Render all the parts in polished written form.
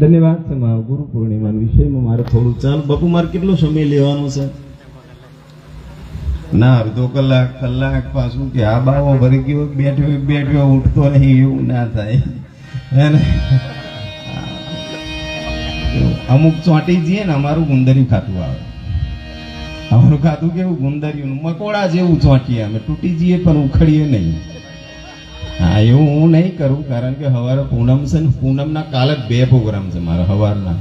ધન્યવાદ છે મારા ગુરુ પૂર્ણિમા વિષયમાં મારે થોડું ચાલ બાપુ મારે કેટલો સમય લેવાનો છે ના અડધો કલાક કલાક પાછું કે આ બાવો ભરી ગયો બેઠ્યો ઉઠતો નહીં એવું ના થાય એને અમુક ચોંટી જઈએ ને અમારું ગુંદરિયું ખાતું આવે અમારું ખાતું કેવું ગુંદરિયું મકોડા જેવું ચોંટીએ અમે તૂટી જઈએ પણ ઉખડીએ નહીં હા એવું હું નહીં કરું કારણ કે સવારે પૂનમ છે ને પૂનમના કાલે 2 પ્રોગ્રામ છે મારા સવારના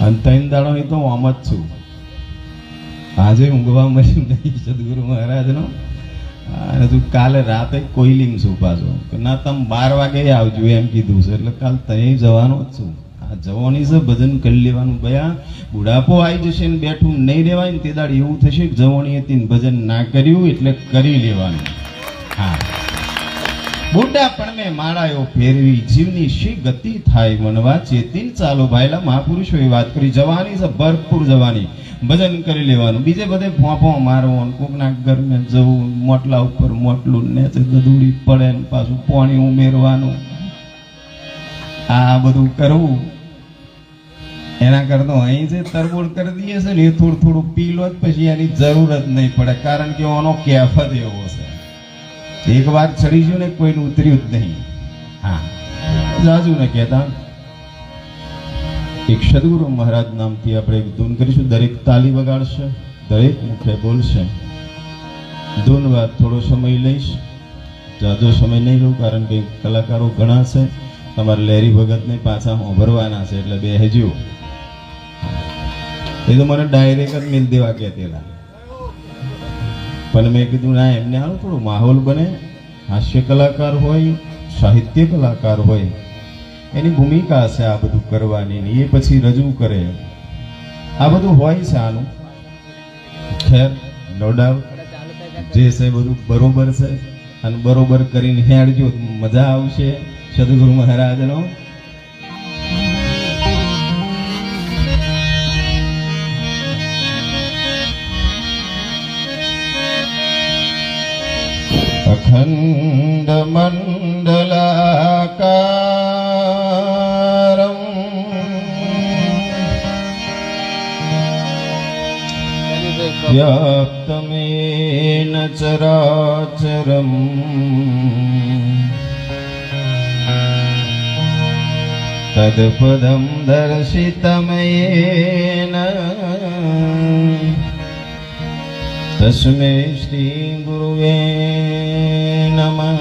અને 3 દાડો તો આમ જ છું આજે ઊંઘવા મળ્યું નહીં સદગુરુ મહારાજનો અને તું કાલે રાતે કોઈલિંગ છું પાછો કે ના તમે 12 વાગે આવજો એમ કીધું છે એટલે કાલ ત્યાં જવાનો જ છું આ જવાની છે ભજન કરી લેવાનું ભયા બુઢાપો આવી જશે ને બેઠું નહીં રહેવાય ને તે દાડ એવું થશે કે જવાની હતી ને ભજન ના કર્યું એટલે કરી લેવાનું હા બુઢા પણ મેં માળાયો ફેરવી જીવની શી ગતિ થાય મનવા ચેતીન ચાલો ભાઈલા મહાપુરુષોએ વાત કરી જવાની છે ભરપૂર જવાની ભજન કરી લેવાનું બીજે બધે ફોંફો મારવાનું કોકના ઘરને જવું મોટલા ઉપર મોટલું નેચે દૂડી પડે ને પાછું પાણી ઉમેરવાનું આ બધું કરવું એના કરતા અહીં જે તરબોળ કરી દઈએ છે ને એ થોડું થોડું પી લો પછી એની જરૂર જ નહીં પડે કારણ કે એનો કેફત એવો છે એક વાર ચડી ગયું ને કોઈનું ઉતર્યું જ નહીં હા જાજુ ને કહેતા એક સદગુરુ મહારાજ નામથી આપણે એક ધૂન કરીશું દરેક તાલી વગાડશે દરેક મુખે બોલશે ધૂન બાદ થોડો સમય લઈશ જાજો સમય નહીં લઉં કારણ કે કલાકારો ઘણા છે તમારે લહેરી ભગતને પાછા હોભરવાના છે એટલે બેહજો એ તો મને ડાયરેક્ટ જ મિલ દેવા કહેતેલા પણ મેં કીધું ના એમને આવું થોડું માહોલ બને હાસ્ય કલાકાર હોય સાહિત્ય કલાકાર હોય એની ભૂમિકા છે આ બધું કરવાની એ પછી રજૂ કરે આ બધું હોય છે આનું ખેર નો ડાઉટ જે છે બધું બરોબર છે અને બરોબર કરીને હેડજો મજા આવશે સદગુરુ મહારાજનો અખંડ મંડલાકારમ વ્યાપ્તમેન ચરાચરમ તદપદમ દર્શિતમેન તસ્મૈ શ્રી ગુરુવે નમઃ